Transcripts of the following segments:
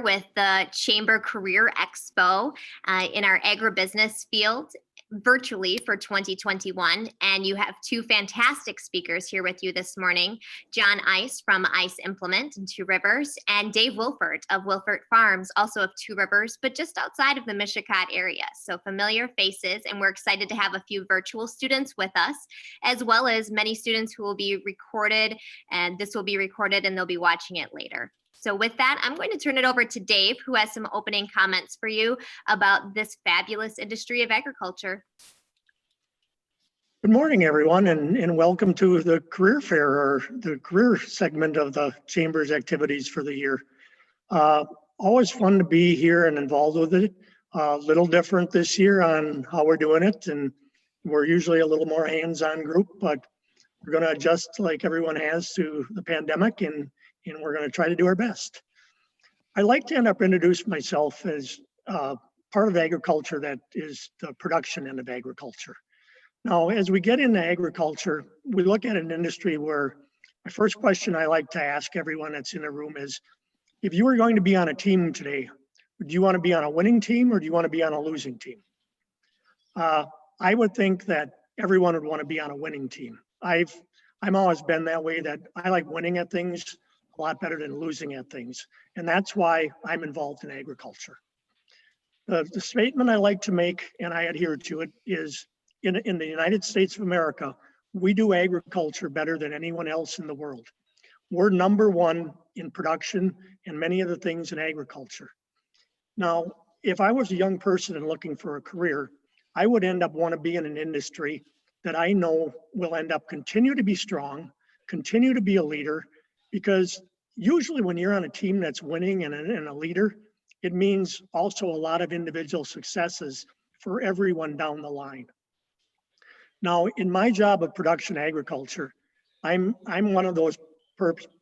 with the Chamber Career Expo in our agribusiness field virtually for 2021. And you have two fantastic speakers here with you this morning, John Ice from Ice Implement in Two Rivers, and Dave Wilford of Wilford Farms, also of Two Rivers, but just outside of the Mishicot area. So familiar faces, and we're excited to have a few virtual students with us, as well as many students who will be recorded, and this will be recorded and they'll be watching it later. So with that, I'm going to turn it over to Dave, who has some opening comments for you about this fabulous industry of agriculture. Good morning, everyone, and welcome to the career fair, or the career segment of the Chamber's activities for the year. Always fun to be here and involved with it. A little different this year on how we're doing it, and we're usually a little more hands-on group, but we're going to adjust like everyone has to the pandemic, and we're going to try to do our best. I like to introduce myself as part of agriculture that is the production end of agriculture. Now, as we get into agriculture, we look at an industry where my first question I like to ask everyone that's in the room is, if you were going to be on a team today, do you want to be on a winning team or do you want to be on a losing team? I would think that everyone would want to be on a winning team. I'm always been that way, that I like winning at things a lot better than losing at things. And that's why I'm involved in agriculture. The statement I like to make, and I adhere to it, is in the United States of America, we do agriculture better than anyone else in the world. We're number one in production and many of the things in agriculture. Now, if I was a young person and looking for a career, I would end up want to be in an industry that I know will end up continue to be strong, continue to be a leader, because usually when you're on a team that's winning and a leader, it means also a lot of individual successes for everyone down the line. Now, in my job of production agriculture, I'm one of those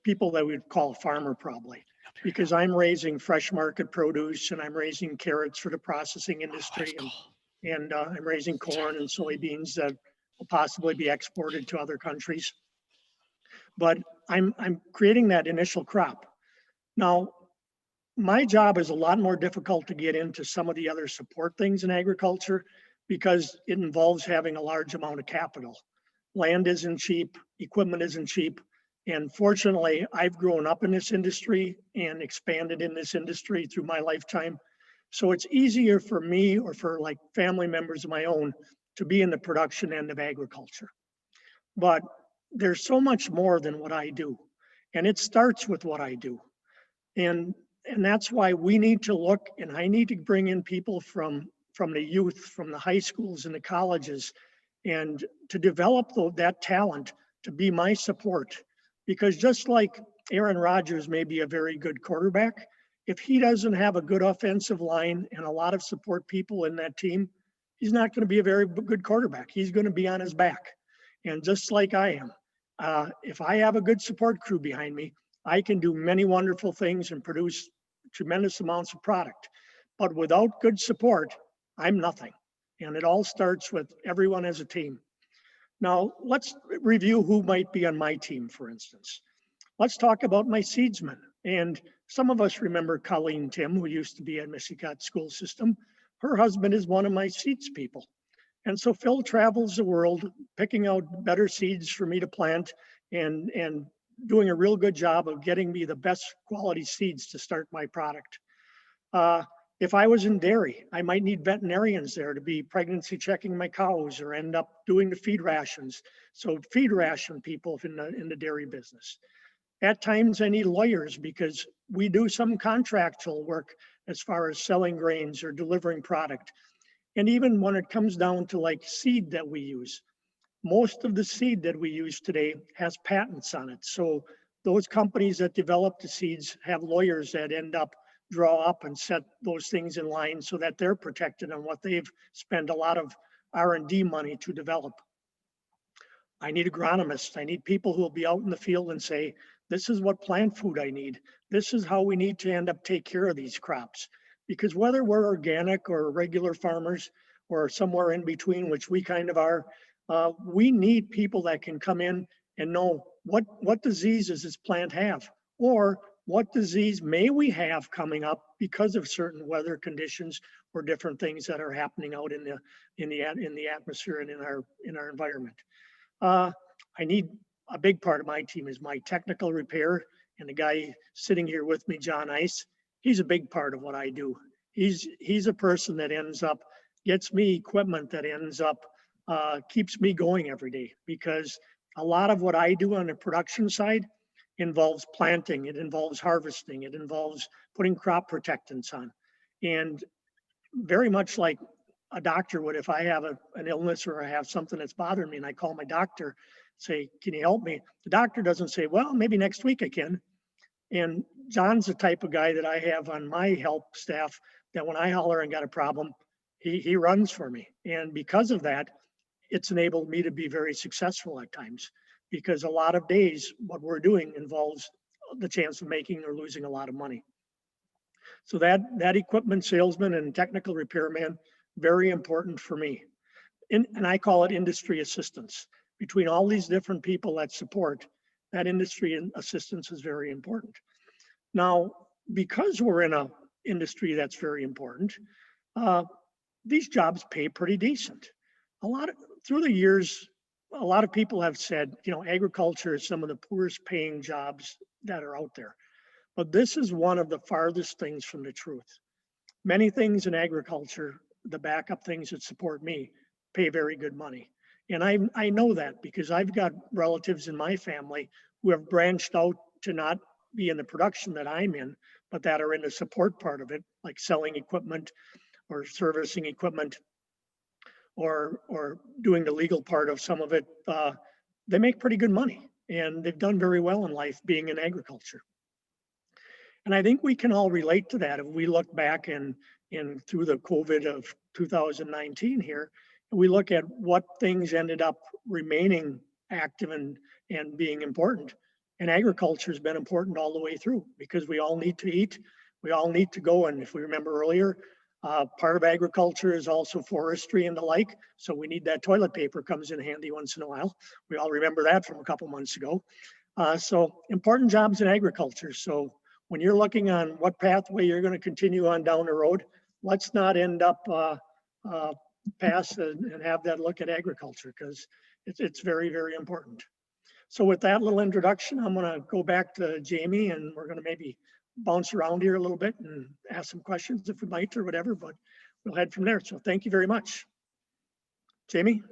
people that we'd call a farmer probably, because I'm raising fresh market produce and I'm raising carrots for the processing industry, and I'm raising corn and soybeans that will possibly be exported to other countries. But I'm creating that initial crop. Now, my job is a lot more difficult to get into some of the other support things in agriculture because it involves having a large amount of capital. Land isn't cheap, equipment isn't cheap. And fortunately, I've grown up in this industry and expanded in this industry through my lifetime. So it's easier for me or for like family members of my own to be in the production end of agriculture. But there's so much more than what I do. And it starts with what I do. And that's why we need to look, and I need to bring in people from the youth, from the high schools and the colleges, and to develop that talent to be my support. Because just like Aaron Rodgers may be a very good quarterback, if he doesn't have a good offensive line and a lot of support people in that team, he's not going to be a very good quarterback. He's going to be on his back. And just like I am, if I have a good support crew behind me, I can do many wonderful things and produce tremendous amounts of product. But without good support, I'm nothing. And it all starts with everyone as a team. Now, let's review who might be on my team, for instance. Let's talk about my seedsmen. And some of us remember Colleen Tim, who used to be at Mishicot School System. Her husband is one of my seeds people. And so Phil travels the world picking out better seeds for me to plant and doing a real good job of getting me the best quality seeds to start my product. If I was in dairy, I might need veterinarians there to be pregnancy checking my cows or end up doing the feed rations. So feed ration people in the dairy business. At times I need lawyers because we do some contractual work as far as selling grains or delivering product. And even when it comes down to like seed that we use, most of the seed that we use today has patents on it. So those companies that develop the seeds have lawyers that end up draw up and set those things in line so that they're protected on what they've spent a lot of R&D money to develop. I need agronomists. I need people who will be out in the field and say, this is what plant food I need. This is how we need to end up take care of these crops. Because whether we're organic or regular farmers or somewhere in between, which we kind of are, we need people that can come in and know what diseases this plant have, or what disease may we have coming up because of certain weather conditions or different things that are happening out in the atmosphere and in our environment. I need a big part of my team is my technical repair, and the guy sitting here with me, John Ice. He's a big part of what I do. He's a person that ends up gets me equipment that ends up keeps me going every day, because a lot of what I do on the production side involves planting, it involves harvesting, it involves putting crop protectants on. And very much like a doctor would, if I have an illness or I have something that's bothering me and I call my doctor, say, can you help me? The doctor doesn't say, well, maybe next week I can. And John's the type of guy that I have on my help staff that when I holler and got a problem, he runs for me. And because of that, it's enabled me to be very successful at times, because a lot of days what we're doing involves the chance of making or losing a lot of money. So that equipment salesman and technical repairman, very important for me. And I call it industry assistance. Between all these different people that support, that industry assistance is very important. Now, because we're in a industry that's very important, these jobs pay pretty decent. Through the years, a lot of people have said, agriculture is some of the poorest paying jobs that are out there. But this is one of the farthest things from the truth. Many things in agriculture, the backup things that support me, pay very good money. And I know that because I've got relatives in my family who have branched out to not be in the production that I'm in, but that are in the support part of it, like selling equipment or servicing equipment or doing the legal part of some of it. They make pretty good money, and they've done very well in life being in agriculture. And I think we can all relate to that if we look back in through the COVID of 2019 here, and we look at what things ended up remaining active and being important. And agriculture has been important all the way through, because we all need to eat. We all need to go. And if we remember earlier, part of agriculture is also forestry and the like. So we need that toilet paper comes in handy once in a while. We all remember that from a couple months ago. So important jobs in agriculture. So when you're looking on what pathway you're going to continue on down the road, let's not end up past and have that look at agriculture, because it's very, very important. So with that little introduction, I'm going to go back to Jamie, and we're going to maybe bounce around here a little bit and ask some questions if we might or whatever, but we'll head from there. So thank you very much. Jamie?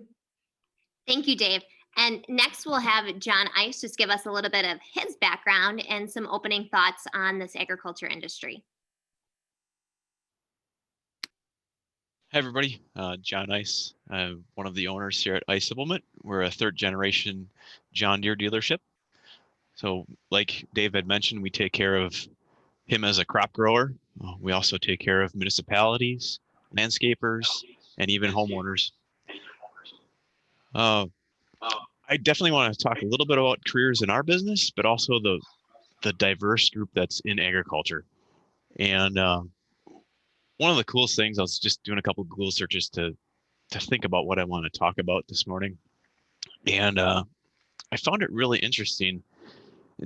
Thank you, Dave. And next we'll have John Ice just give us a little bit of his background and some opening thoughts on this agriculture industry. Hi, everybody. John Ice. I'm one of the owners here at Ice Supplement. We're a third generation John Deere dealership. So like Dave had mentioned, we take care of him as a crop grower. We also take care of municipalities, landscapers, and even homeowners. I definitely want to talk a little bit about careers in our business, but also the diverse group that's in agriculture. And one of the coolest things, I was just doing a couple of Google searches to think about what I want to talk about this morning. And I found it really interesting.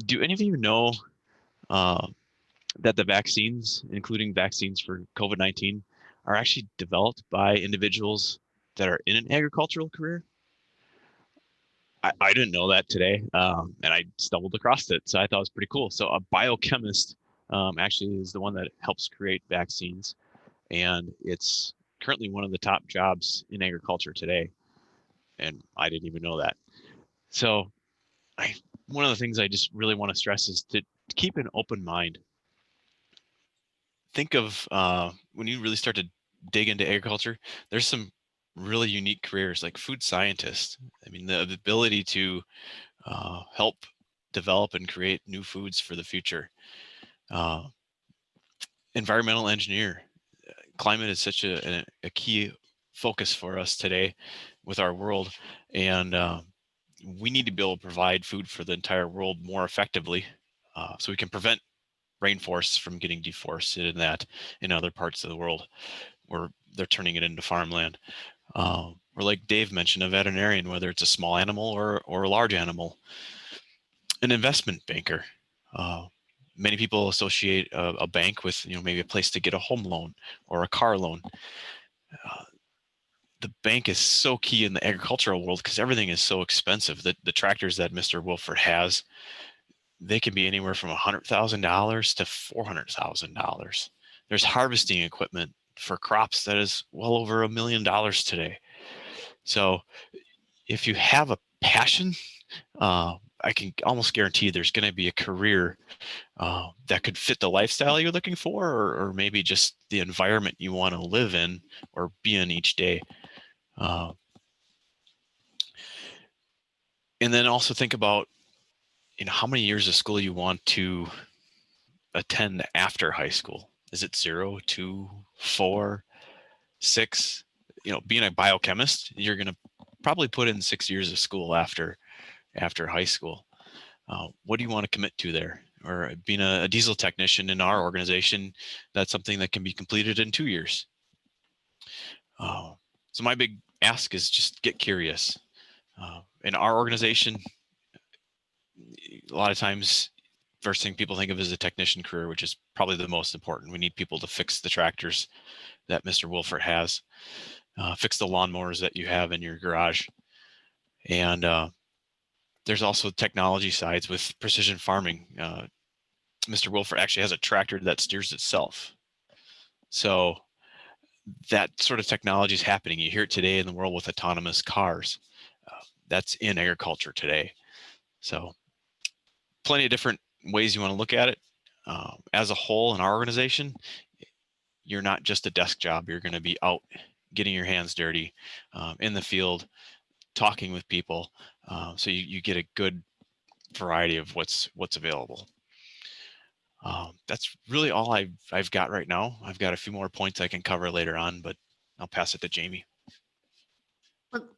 Do any of you know that the vaccines, including vaccines for COVID-19, are actually developed by individuals that are in an agricultural career? I didn't know that today, and I stumbled across it, so I thought it was pretty cool. So a biochemist actually is the one that helps create vaccines, and it's currently one of the top jobs in agriculture today, and I didn't even know that. So one of the things I just really want to stress is to keep an open mind. Think of when you really start to dig into agriculture, there's some really unique careers like food scientist. I mean, the ability to help develop and create new foods for the future. Environmental engineer. Climate is such a key focus for us today with our world, and we need to be able to provide food for the entire world more effectively, so we can prevent rainforests from getting deforested and that in other parts of the world where they're turning it into farmland. Or like Dave mentioned, a veterinarian, whether it's a small animal or a large animal. An investment banker. Many people associate a bank with, maybe a place to get a home loan or a car loan. The bank is so key in the agricultural world because everything is so expensive. The tractors that Mr. Wilford has, they can be anywhere from $100,000 to $400,000. There's harvesting equipment for crops that is well over $1 million today. So if you have a passion, I can almost guarantee there's going to be a career that could fit the lifestyle you're looking for, or maybe just the environment you want to live in or be in each day. And then also think about, how many years of school you want to attend after high school. Is it 0, 2, 4, 6? Being a biochemist, you're going to probably put in 6 years of school after high school. What do you want to commit to there? Or being a diesel technician in our organization, that's something that can be completed in 2 years. So my big ask is just get curious. In our organization, a lot of times, first thing people think of is a technician career, which is probably the most important. We need people to fix the tractors that Mr. Wilford has, fix the lawnmowers that you have in your garage. And there's also technology sides with precision farming. Mr. Wilford actually has a tractor that steers itself. So that sort of technology is happening. You hear it today in the world with autonomous cars. That's in agriculture today. So plenty of different ways you want to look at it. As a whole in our organization, you're not just a desk job. You're going to be out getting your hands dirty in the field, talking with people. So you get a good variety of what's available. That's really all I've got right now. I've got a few more points I can cover later on, but I'll pass it to Jamie. Well,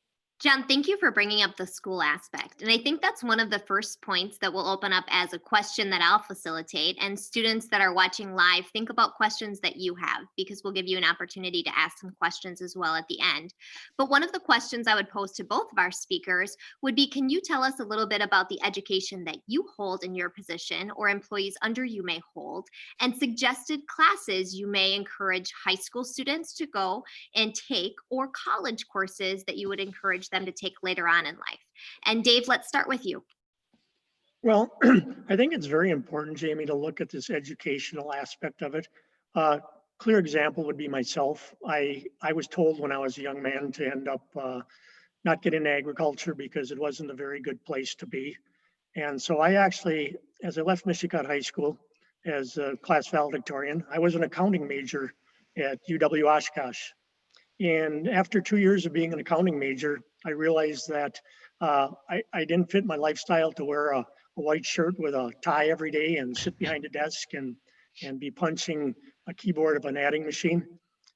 John, thank you for bringing up the school aspect. And I think that's one of the first points that will open up as a question that I'll facilitate. And students that are watching live, think about questions that you have, because we'll give you an opportunity to ask some questions as well at the end. But one of the questions I would pose to both of our speakers would be, can you tell us a little bit about the education that you hold in your position or employees under you may hold, and suggested classes you may encourage high school students to go and take, or college courses that you would encourage them to take later on in life? And Dave, let's start with you. Well, I think it's very important, Jamie, to look at this educational aspect of it. Clear example would be myself. I was told when I was a young man to end up not get into agriculture because it wasn't a very good place to be. And so I actually, as I left Michigan High School as a class valedictorian, I was an accounting major at UW Oshkosh. And after 2 years of being an accounting major, I realized that I didn't fit my lifestyle to wear a white shirt with a tie every day and sit behind a desk and be punching a keyboard of an adding machine.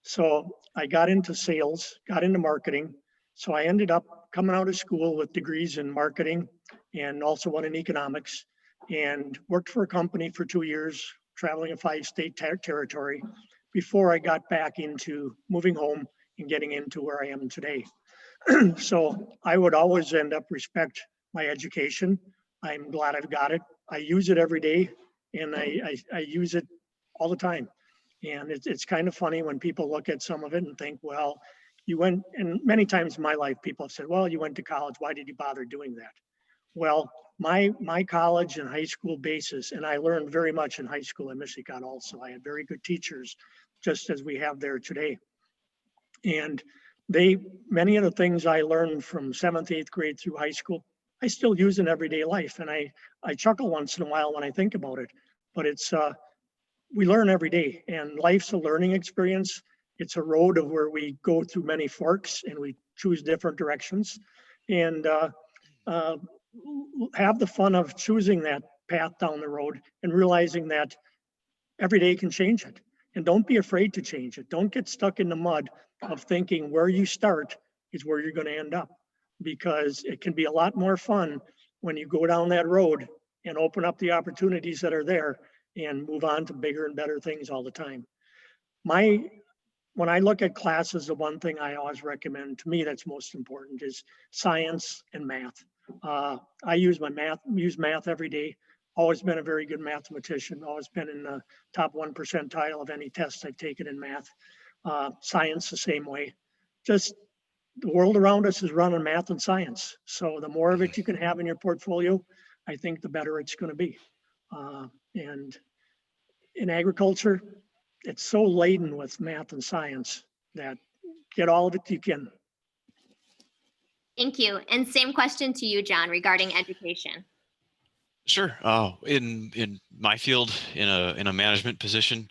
So I got into sales, got into marketing. So I ended up coming out of school with degrees in marketing and also one in economics, and worked for a company for 2 years, traveling a 5-state territory before I got back into moving home and getting into where I am today. So I would always end up respect my education. I'm glad I've got it. I use it every day, and I use it all the time. And it's kind of funny when people look at some of it and think, well, you went, and many times in my life, people have said, well, you went to college. Why did you bother doing that? Well, my college and high school basis, and I learned very much in high school in Michigan also. I had very good teachers, just as we have there today. And many of the things I learned from 7th, 8th grade through high school, I still use in everyday life. And I chuckle once in a while when I think about it, but we learn every day, and life's a learning experience. It's a road of where we go through many forks and we choose different directions, and have the fun of choosing that path down the road and realizing that every day can change it. And don't be afraid to change it. Don't get stuck in the mud of thinking where you start is where you're going to end up, because it can be a lot more fun when you go down that road and open up the opportunities that are there and move on to bigger and better things all the time. When I look at classes, the one thing I always recommend, to me that's most important, is science and math. I use math every day. always been a very good mathematician, always been in the top 1 percentile of any test I've taken in math. Science the same way. Just the world around us is run on math and science. So the more of it you can have in your portfolio, I think the better it's going to be. And in agriculture, it's so laden with math and science that get all of it you can. Thank you. And same question to you, John, regarding education. Sure. In my field, in a management position,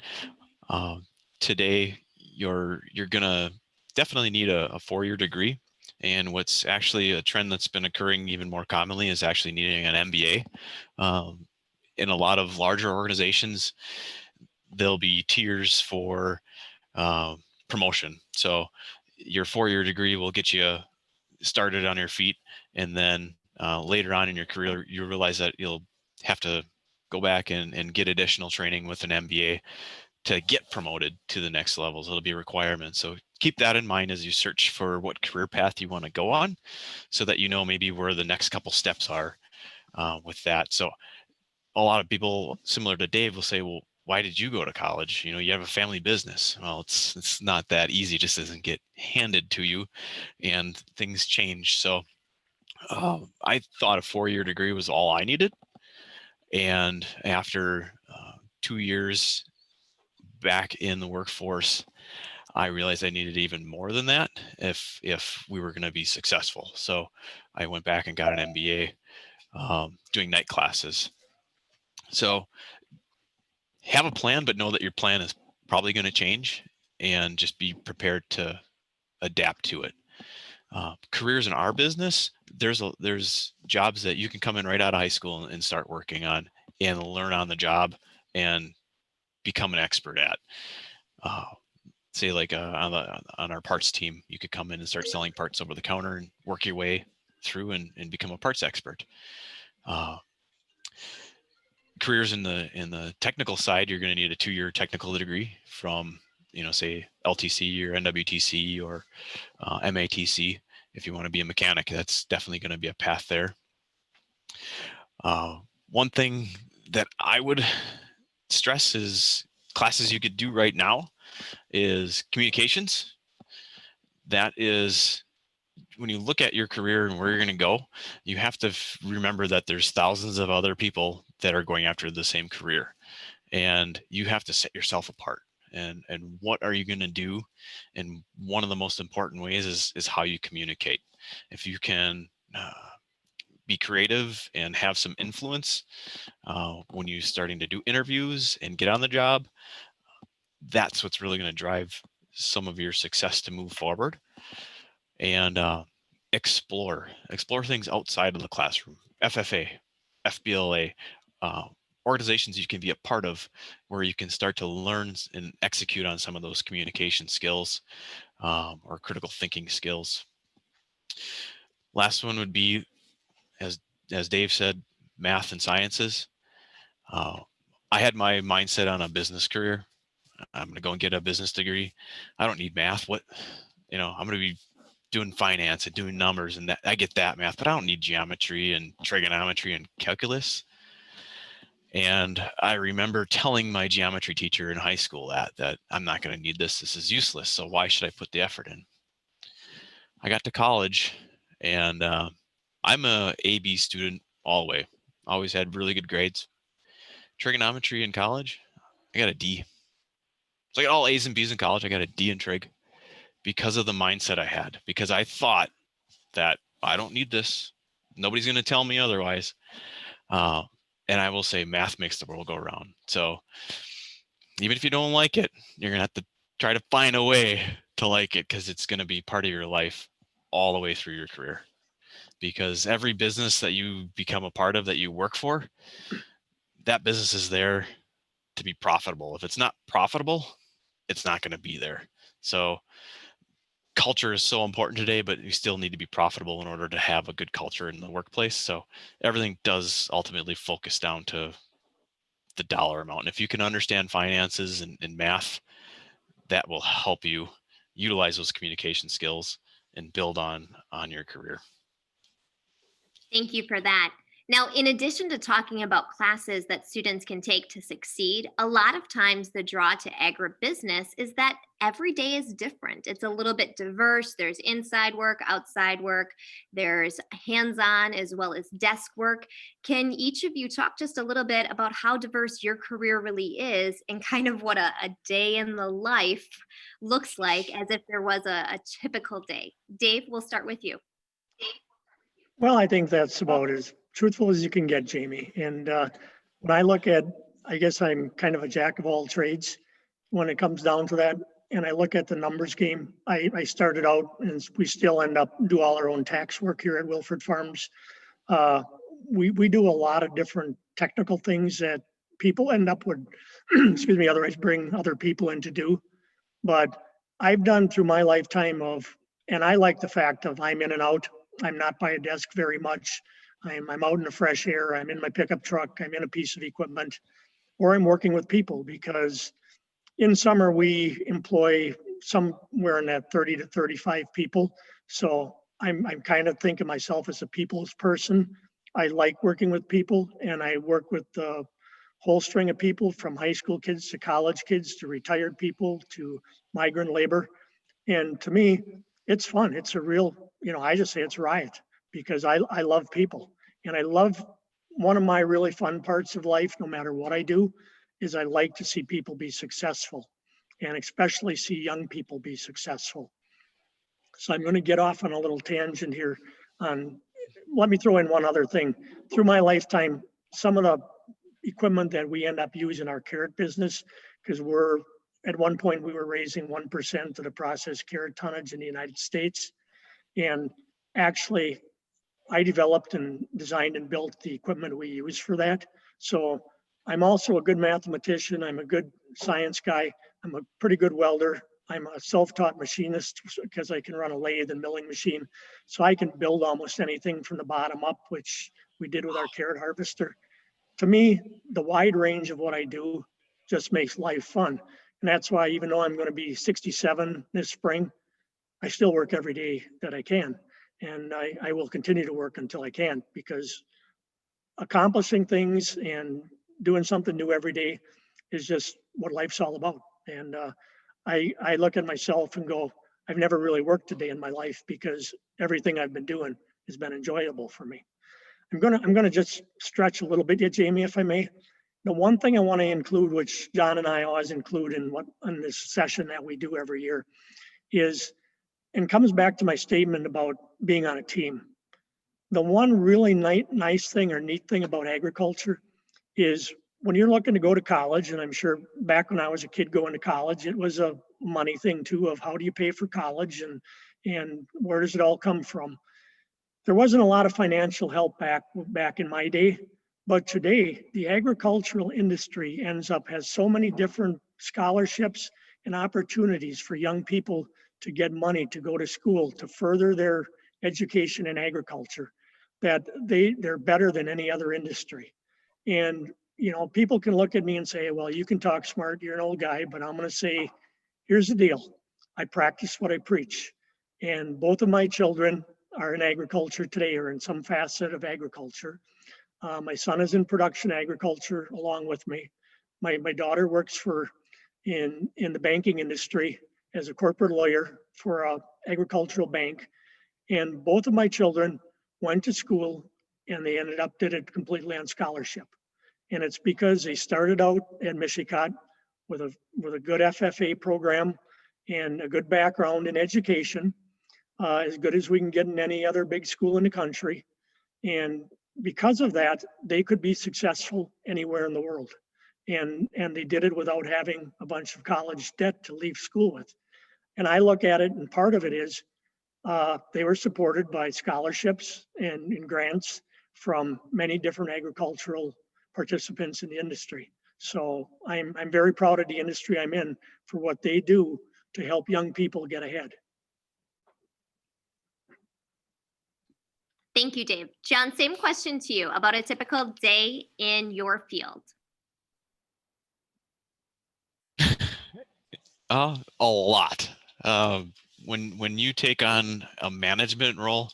today you're gonna definitely need a 4-year degree. And what's actually a trend that's been occurring even more commonly is actually needing an MBA. In a lot of larger organizations, there'll be tiers for promotion. So your 4-year degree will get you started on your feet, and then later on in your career, you realize that you'll have to go back and get additional training with an MBA to get promoted to the next levels. It'll be a requirement. So keep that in mind as you search for what career path you want to go on, so that you know maybe where the next couple steps are with that. So a lot of people, similar to Dave, will say, well, why did you go to college? You have a family business. Well, it's not that easy. It just doesn't get handed to you, and things change. So I thought a 4-year degree was all I needed. And after 2 years back in the workforce, I realized I needed even more than that if we were going to be successful. So I went back and got an MBA doing night classes. So have a plan, but know that your plan is probably going to change, and just be prepared to adapt to it. Careers in our business, there's jobs that you can come in right out of high school and start working on and learn on the job and become an expert at. Say like on our parts team, you could come in and start selling parts over the counter and work your way through and become a parts expert. Careers in the technical side, you're going to need a 2-year technical degree from say LTC or NWTC or MATC. If you want to be a mechanic, that's definitely going to be a path there. One thing that I would stress is classes you could do right now is communications. That is, when you look at your career and where you're going to go, you have to remember that there's thousands of other people that are going after the same career, and you have to set yourself apart. And what are you going to do? And one of the most important ways is how you communicate. If you can be creative and have some influence when you're starting to do interviews and get on the job, that's what's really going to drive some of your success to move forward. And explore things outside of the classroom. FFA, FBLA, organizations you can be a part of, where you can start to learn and execute on some of those communication skills or critical thinking skills. Last one would be, as Dave said, math and sciences. I had my mindset on a business career. I'm going to go and get a business degree. I don't need math. I'm going to be doing finance and doing numbers, and that I get that math, but I don't need geometry and trigonometry and calculus. And I remember telling my geometry teacher in high school that I'm not going to need this. This is useless. So why should I put the effort in? I got to college, and I'm a AB student all the way. Always had really good grades. Trigonometry in college, I got a D. So I got all A's and B's in college. I got a D in trig because of the mindset I had, because I thought that I don't need this. Nobody's going to tell me otherwise. And I will say math makes the world go round. So even if you don't like it, you're going to have to try to find a way to like it, because it's going to be part of your life all the way through your career. Because every business that you become a part of, that you work for, that business is there to be profitable. If it's not profitable, it's not going to be there. So culture is so important today, but you still need to be profitable in order to have a good culture in the workplace. So everything does ultimately focus down to the dollar amount. And if you can understand finances and math, that will help you utilize those communication skills and build on your career. Thank you for that. Now, in addition to talking about classes that students can take to succeed, a lot of times the draw to agribusiness is that every day is different. It's a little bit diverse. There's inside work, outside work, there's hands on as well as desk work. Can each of you talk just a little bit about how diverse your career really is and kind of what a day in the life looks like as if there was a typical day? Dave, we'll start with you. Well, I think that's about as truthful as you can get, Jamie. And when I look at, I guess I'm kind of a jack of all trades when it comes down to that. And I look at the numbers game. I started out, and we still end up do all our own tax work here at Wilford Farms. Uh, we do a lot of different technical things that people end up with, excuse me, otherwise bring other people in to do. But I've done through my lifetime of, and I like the fact of I'm in and out. I'm not by a desk very much. I'm out in the fresh air. I'm in my pickup truck. I'm in a piece of equipment, or I'm working with people because in summer we employ somewhere in that 30 to 35 people. So I'm kind of thinking myself as a people's person. I like working with people, and I work with the whole string of people from high school kids to college kids to retired people to migrant labor. And to me, it's fun. It's a real, I just say it's a riot because I love people. And I love one of my really fun parts of life, no matter what I do, is I like to see people be successful and especially see young people be successful. So I'm going to get off on a little tangent here on, let me throw in one other thing. Through my lifetime, some of the equipment that we end up using our carrot business, because at one point we were raising 1% of the processed carrot tonnage in the United States. And actually I developed and designed and built the equipment we use for that. So I'm also a good mathematician. I'm a good science guy. I'm a pretty good welder. I'm a self-taught machinist because I can run a lathe and milling machine. So I can build almost anything from the bottom up, which we did with our carrot harvester. To me, the wide range of what I do just makes life fun. And that's why, even though I'm going to be 67 this spring, I still work every day that I can. And I will continue to work until I can, because accomplishing things and doing something new every day is just what life's all about. And I look at myself and go, I've never really worked a day in my life because everything I've been doing has been enjoyable for me. I'm gonna just stretch a little bit here, Jamie, if I may. The one thing I want to include, which John and I always include in this session that we do every year, is, and comes back to my statement about being on a team. The one really nice thing or neat thing about agriculture is when you're looking to go to college, and I'm sure back when I was a kid going to college, it was a money thing too, of how do you pay for college and where does it all come from? There wasn't a lot of financial help back in my day, but today the agricultural industry has so many different scholarships and opportunities for young people to get money to go to school to further their education in agriculture, that they're better than any other industry. And people can look at me and say, well, you can talk smart, you're an old guy, but I'm going to say, here's the deal. I practice what I preach. And both of my children are in agriculture today, or in some facet of agriculture. My son is in production agriculture along with me. My daughter works in the banking industry as a corporate lawyer for an agricultural bank. And both of my children went to school and they did it completely on scholarship. And it's because they started out at Michigan with a good FFA program and a good background in education, as good as we can get in any other big school in the country. And because of that, they could be successful anywhere in the world. And they did it without having a bunch of college debt to leave school with. And I look at it, and part of it is they were supported by scholarships and grants from many different agricultural participants in the industry. So I'm very proud of the industry I'm in for what they do to help young people get ahead. Thank you, Dave. John, same question to you about a typical day in your field. A lot. When you take on a management role,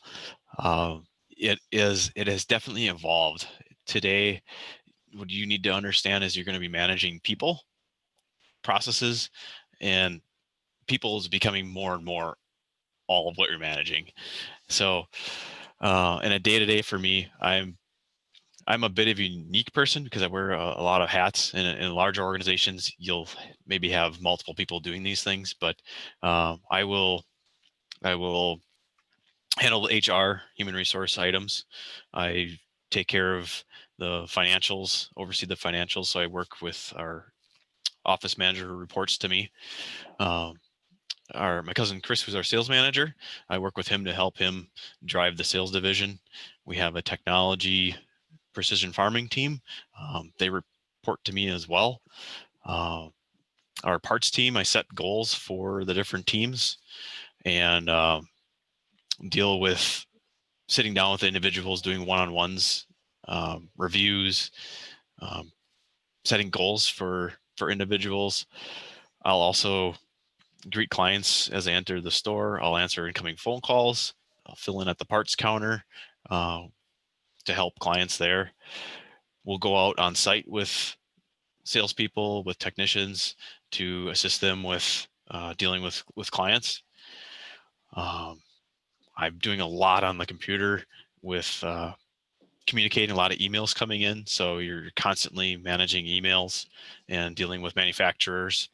it has definitely evolved. Today, what you need to understand is you're going to be managing people, processes, and people is becoming more and more all of what you're managing. So in a day-to-day for me, I'm a bit of a unique person because I wear a lot of hats. In large organizations, you'll maybe have multiple people doing these things, but I will handle HR, human resource items. I take care of the financials, oversee the financials. So I work with our office manager who reports to me. My cousin Chris, who's our sales manager, I work with him to help him drive the sales division. We have a technology precision farming team. They report to me as well. Our parts team, I set goals for the different teams and deal with sitting down with individuals, doing one-on-ones, reviews, setting goals for individuals. I'll also greet clients as they enter the store. I'll answer incoming phone calls. I'll fill in at the parts counter to help clients there. We'll go out on site with salespeople, with technicians to assist them with dealing with clients. I'm doing a lot on the computer with communicating, a lot of emails coming in. So you're constantly managing emails and dealing with manufacturers,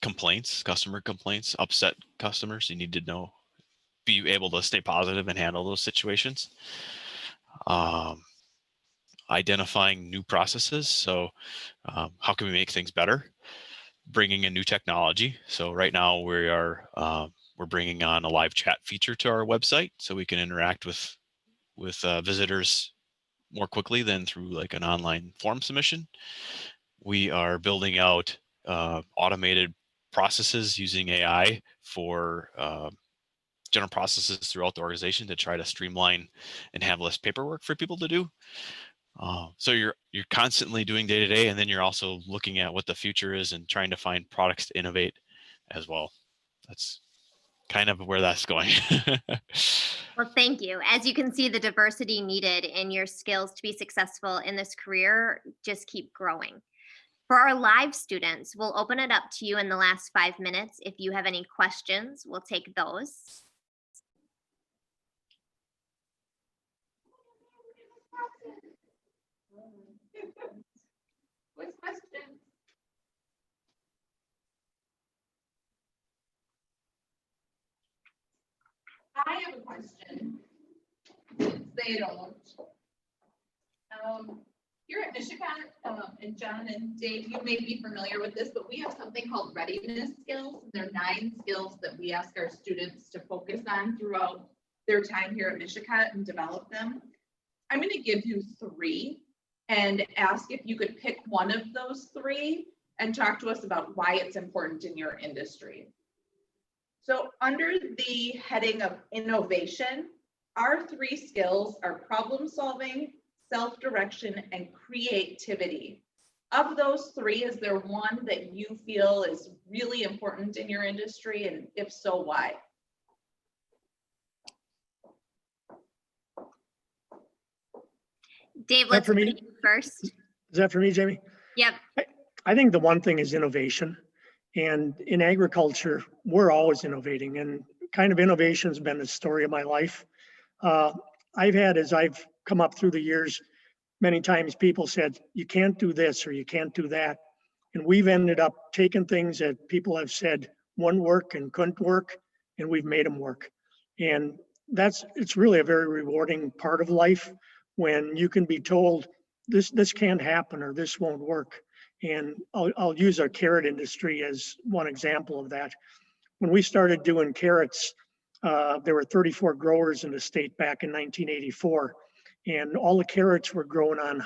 complaints, customer complaints, upset customers. You need to be able to stay positive and handle those situations. Identifying new processes. So how can we make things better? Bringing in new technology. So right now we're bringing on a live chat feature to our website so we can interact with visitors more quickly than through like an online form submission. We are building out automated processes using AI for general processes throughout the organization to try to streamline and have less paperwork for people to do. So you're constantly doing day to day, and then you're also looking at what the future is and trying to find products to innovate as well. That's kind of where that's going. Well, thank you. As you can see, the diversity needed in your skills to be successful in this career just keep growing. For our live students, we'll open it up to you in the last 5 minutes. If you have any questions, we'll take those. What's question? I have a question. They don't. Here at Michigan, and John and Dave, you may be familiar with this, but we have something called readiness skills. There are 9 skills that we ask our students to focus on throughout their time here at Michigan and develop them. I'm going to give you 3 and ask if you could pick one of those 3 and talk to us about why it's important in your industry. So under the heading of innovation, our 3 skills are problem solving, self-direction, and creativity. Of those 3, is there one that you feel is really important in your industry? And if so, why? Dave, let's go to you first. Is that for me, Jamie? Yep. I think the one thing is innovation. And in agriculture, we're always innovating, and kind of innovation has been the story of my life. As I've come up through the years, many times people said, you can't do this or you can't do that. And we've ended up taking things that people have said wouldn't work and couldn't work, and we've made them work. And it's really a very rewarding part of life when you can be told this can't happen or this won't work. And I'll use our carrot industry as one example of that. When we started doing carrots, there were 34 growers in the state back in 1984, and all the carrots were grown on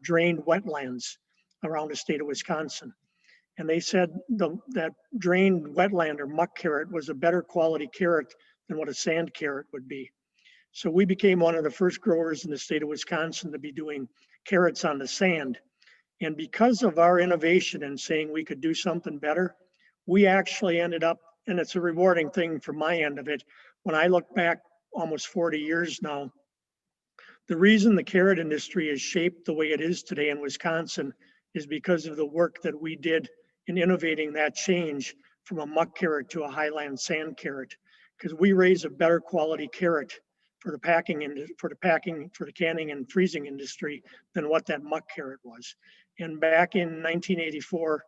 drained wetlands around the state of Wisconsin. And they said that drained wetland or muck carrot was a better quality carrot than what a sand carrot would be. So we became one of the first growers in the state of Wisconsin to be doing carrots on the sand. And because of our innovation and saying we could do something better, we actually ended up, and it's a rewarding thing from my end of it, when I look back almost 40 years now. The reason the carrot industry is shaped the way it is today in Wisconsin is because of the work that we did in innovating that change from a muck carrot to a highland sand carrot, because we raise a better quality carrot for the canning and freezing industry than what that muck carrot was. And back in 1984,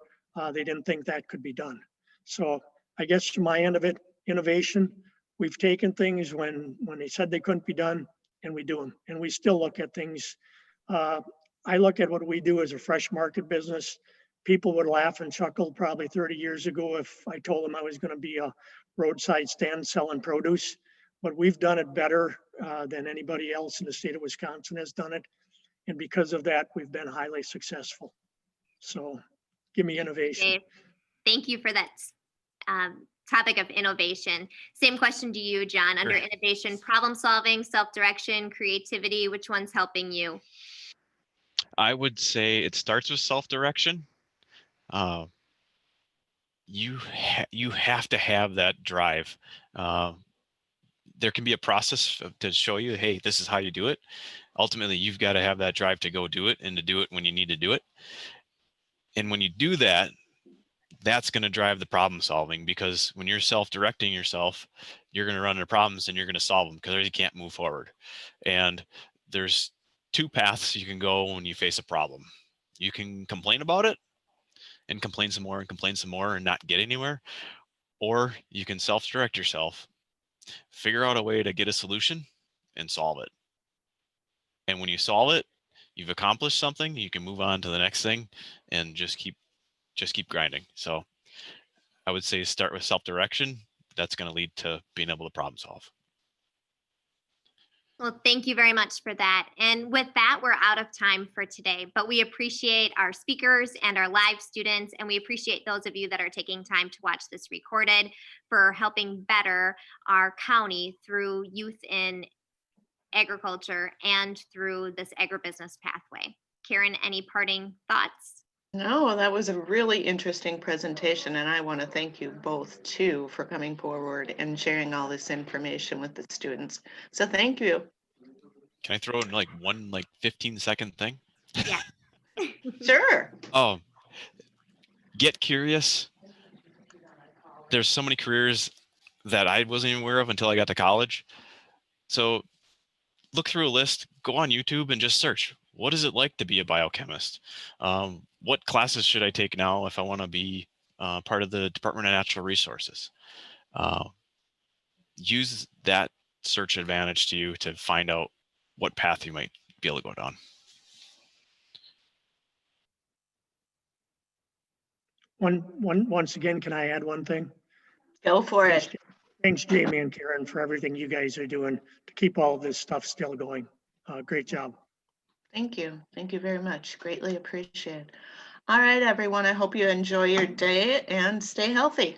they didn't think that could be done. So I guess from my end of it, innovation, we've taken things when they said they couldn't be done, and we do them. And we still look at things. I look at what we do as a fresh market business. People would laugh and chuckle probably 30 years ago if I told them I was going to be a roadside stand selling produce. But we've done it better than anybody else in the state of Wisconsin has done it. And because of that, we've been highly successful. So give me innovation. Dave, thank you for that topic of innovation. Same question to you, John. Under innovation, problem solving, self-direction, creativity, which one's helping you? I would say it starts with self-direction. You have to have that drive. There can be a process to show you, hey, this is how you do it. Ultimately, you've got to have that drive to go do it and to do it when you need to do it. And when you do that, that's going to drive the problem solving, because when you're self-directing yourself, you're going to run into problems and you're going to solve them because you can't move forward. And there's two paths you can go when you face a problem. You can complain about it and complain some more and not get anywhere, or you can self-direct yourself, figure out a way to get a solution and solve it. And when you solve it, you've accomplished something, you can move on to the next thing and just keep grinding. So I would say start with self-direction. That's going to lead to being able to problem solve. Well, thank you very much for that. And with that, we're out of time for today, but we appreciate our speakers and our live students, and we appreciate those of you that are taking time to watch this recorded for helping better our county through youth in agriculture and through this agribusiness pathway. Karen, any parting thoughts? No, that was a really interesting presentation, and I want to thank you both too for coming forward and sharing all this information with the students. So thank you. Can I throw in one 15-second thing? Yeah. Sure. Oh, get curious. There's so many careers that I wasn't even aware of until I got to college. So look through a list, go on YouTube and just search. What is it like to be a biochemist? What classes should I take now if I want to be part of the Department of Natural Resources? Use that search advantage to you to find out what path you might be able to go down. Once again, can I add one thing? Go for it. Thanks, Jamie and Karen, for everything you guys are doing to keep all of this stuff still going. Great job. Thank you. Thank you very much. Greatly appreciate it. All right, everyone. I hope you enjoy your day and stay healthy.